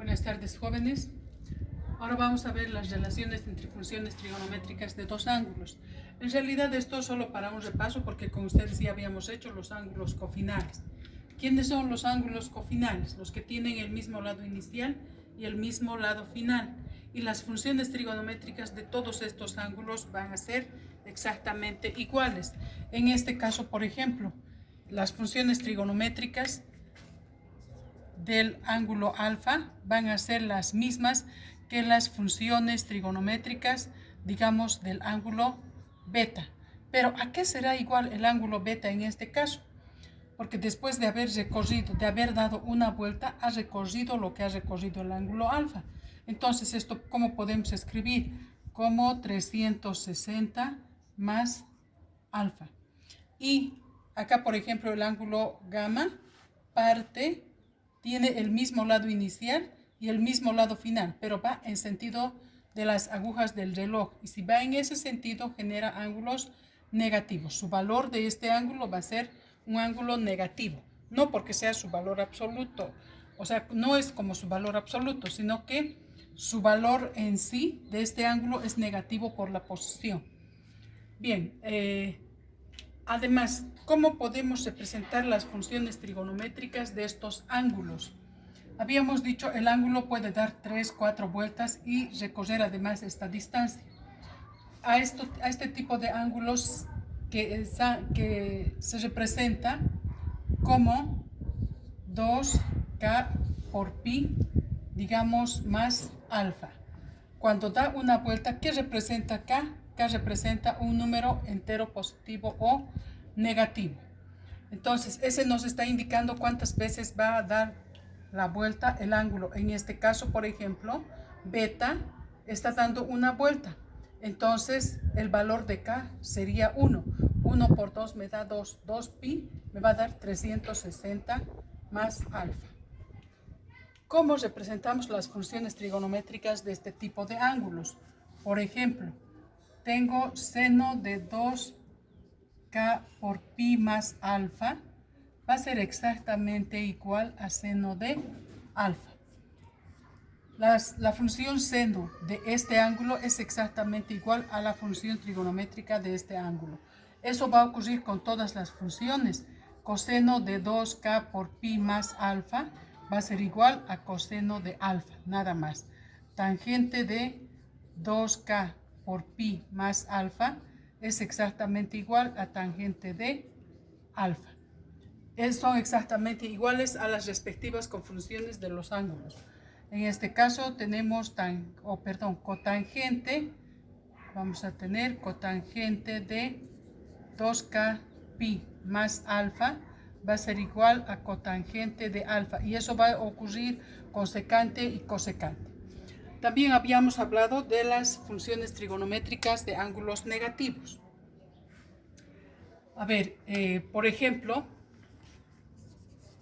Buenas tardes, jóvenes. Ahora vamos a ver las relaciones entre funciones trigonométricas de dos ángulos. En realidad esto es solo para un repaso porque con ustedes ya habíamos hecho los ángulos cofinales. ¿Quiénes son los ángulos cofinales? Los que tienen el mismo lado inicial y el mismo lado final. Y las funciones trigonométricas de todos estos ángulos van a ser exactamente iguales. En este caso, por ejemplo, las funciones trigonométricas del ángulo alfa van a ser las mismas que las funciones trigonométricas, digamos, del ángulo beta. Pero ¿a qué será igual el ángulo beta en este caso? Porque después de haber recorrido, de haber dado una vuelta, ha recorrido lo que ha recorrido el ángulo alfa. Entonces, esto, ¿cómo podemos escribir? Como 360 más alfa. Y acá, por ejemplo, el ángulo gamma tiene el mismo lado inicial y el mismo lado final, pero va en sentido de las agujas del reloj. Y si va en ese sentido, genera ángulos negativos. Su valor de este ángulo va a ser un ángulo negativo, no porque sea su valor absoluto, o sea, no es como su valor absoluto, sino que su valor en sí de este ángulo es negativo por la posición. Bien, además, ¿cómo podemos representar las funciones trigonométricas de estos ángulos? Habíamos dicho, el ángulo puede dar 3, 4 vueltas y recorrer además esta distancia. A este tipo de ángulos que se representa como 2K por pi, digamos, más alfa. Cuando da una vuelta, ¿qué representa K? K representa un número entero positivo o negativo. Entonces, ese nos está indicando cuántas veces va a dar la vuelta el ángulo. En este caso, por ejemplo, beta está dando una vuelta. Entonces, el valor de K sería 1. 1 por 2 me da 2. 2pi me va a dar 360 más alfa. ¿Cómo representamos las funciones trigonométricas de este tipo de ángulos? Por ejemplo, tengo seno de 2K por pi más alfa, va a ser exactamente igual a seno de alfa. La función seno de este ángulo es exactamente igual a la función trigonométrica de este ángulo. Eso va a ocurrir con todas las funciones. Coseno de 2K por pi más alfa va a ser igual a coseno de alfa, nada más. Tangente de 2K por pi más alfa es exactamente igual a tangente de alfa. Son exactamente iguales a las respectivas confunciones de los ángulos. En este caso tenemos cotangente, vamos a tener cotangente de 2K pi más alfa va a ser igual a cotangente de alfa, y eso va a ocurrir con secante y cosecante. También habíamos hablado de las funciones trigonométricas de ángulos negativos. A ver, por ejemplo,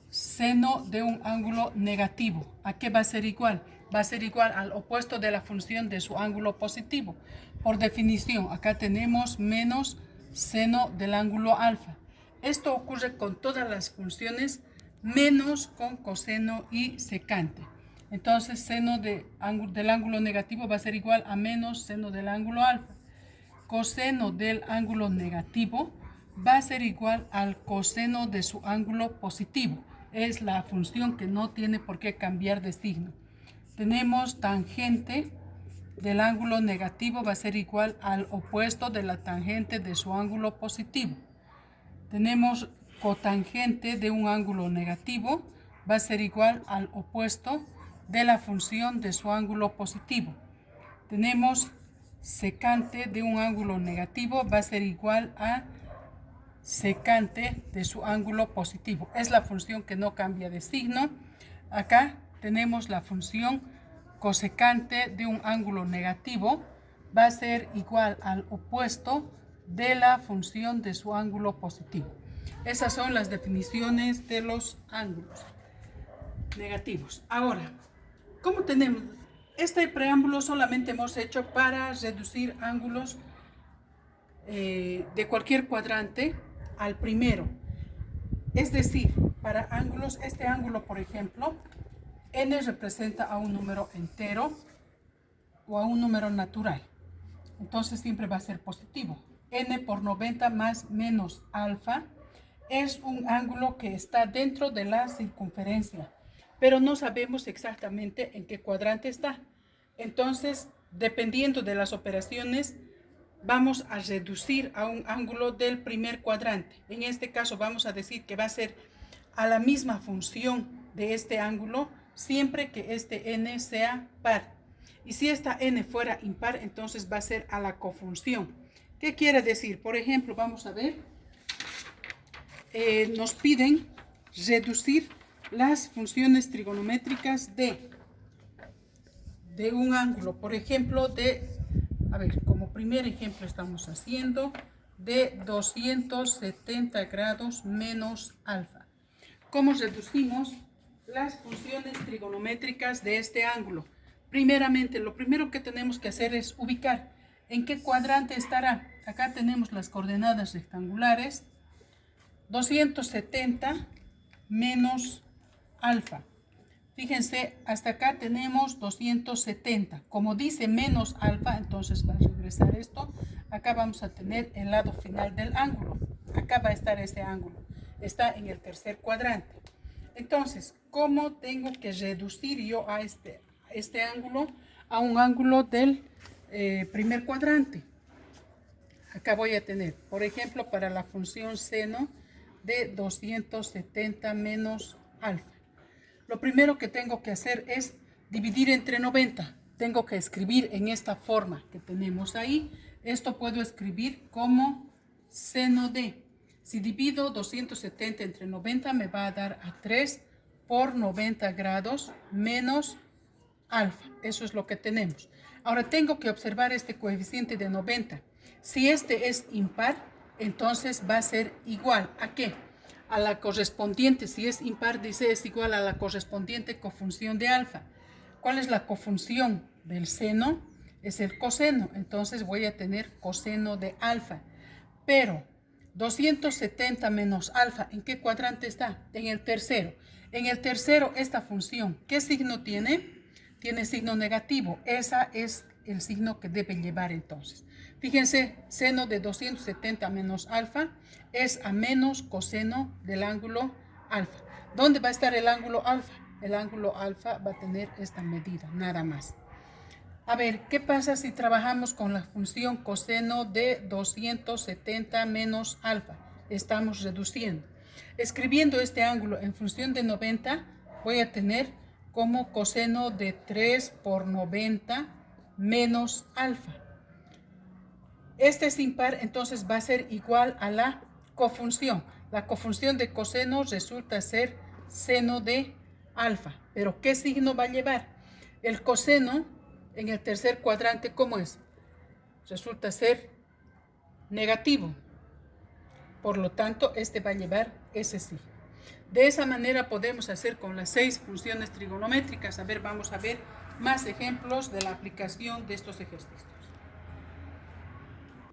seno de un ángulo negativo, ¿a qué va a ser igual? Va a ser igual al opuesto de la función de su ángulo positivo. Por definición, acá tenemos menos seno del ángulo alfa. Esto ocurre con todas las funciones, menos con coseno y secante. Entonces, seno del ángulo negativo va a ser igual a menos seno del ángulo alfa. Coseno del ángulo negativo va a ser igual al coseno de su ángulo positivo. Es la función que no tiene por qué cambiar de signo. Tenemos tangente del ángulo negativo va a ser igual al opuesto de la tangente de su ángulo positivo. Tenemos cotangente de un ángulo negativo va a ser igual al opuesto de la función de su ángulo positivo. Tenemos secante de un ángulo negativo va a ser igual a secante de su ángulo positivo. Es la función que no cambia de signo. Acá tenemos la función cosecante de un ángulo negativo va a ser igual al opuesto de la función de su ángulo positivo. Esas son las definiciones de los ángulos negativos. Ahora, ¿cómo tenemos? Este preámbulo solamente hemos hecho para reducir ángulos de cualquier cuadrante al primero. Es decir, para ángulos, este ángulo, por ejemplo, n representa a un número entero o a un número natural. Entonces siempre va a ser positivo. N por 90 más menos alfa es un ángulo que está dentro de la circunferencia, pero no sabemos exactamente en qué cuadrante está. Entonces, dependiendo de las operaciones, vamos a reducir a un ángulo del primer cuadrante. En este caso vamos a decir que va a ser a la misma función de este ángulo siempre que este n sea par. Y si esta n fuera impar, entonces va a ser a la cofunción. ¿Qué quiere decir? Por ejemplo, vamos a ver, nos piden reducir las funciones trigonométricas de un ángulo. Por ejemplo, como primer ejemplo estamos haciendo de 270 grados menos alfa. ¿Cómo reducimos las funciones trigonométricas de este ángulo? Primeramente, lo primero que tenemos que hacer es ubicar en qué cuadrante estará. Acá tenemos las coordenadas rectangulares, 270 menos alfa. Fíjense, hasta acá tenemos 270. Como dice menos alfa, entonces va a regresar esto. Acá vamos a tener el lado final del ángulo. Acá va a estar este ángulo. Está en el tercer cuadrante. Entonces, ¿cómo tengo que reducir yo a este ángulo a un ángulo del primer cuadrante? Acá voy a tener, por ejemplo, para la función seno de 270 menos alfa. Lo primero que tengo que hacer es dividir entre 90. Tengo que escribir en esta forma que tenemos ahí. Esto puedo escribir como seno de. Si divido 270 entre 90 me va a dar a 3 por 90 grados menos alfa. Eso es lo que tenemos. Ahora tengo que observar este coeficiente de 90. Si este es impar, entonces va a ser igual ¿a qué? A la correspondiente. Si es impar, dice es igual a la correspondiente cofunción de alfa. ¿Cuál es la cofunción del seno? Es el coseno. Entonces voy a tener coseno de alfa. Pero 270 menos alfa, ¿en qué cuadrante está? En el tercero. En el tercero, esta función, ¿qué signo tiene? Tiene signo negativo. Ese es el signo que debe llevar entonces. Fíjense, seno de 270 menos alfa es a menos coseno del ángulo alfa. ¿Dónde va a estar el ángulo alfa? El ángulo alfa va a tener esta medida, nada más. A ver, ¿qué pasa si trabajamos con la función coseno de 270 menos alfa? Estamos reduciendo. Escribiendo este ángulo en función de 90, voy a tener como coseno de 3 por 90 menos alfa. Este es impar, entonces va a ser igual a la cofunción. La cofunción de coseno resulta ser seno de alfa. ¿Pero qué signo va a llevar? El coseno en el tercer cuadrante, ¿cómo es? Resulta ser negativo. Por lo tanto, este va a llevar ese signo. De esa manera podemos hacer con las 6 funciones trigonométricas. A ver, vamos a ver más ejemplos de la aplicación de estos ejercicios.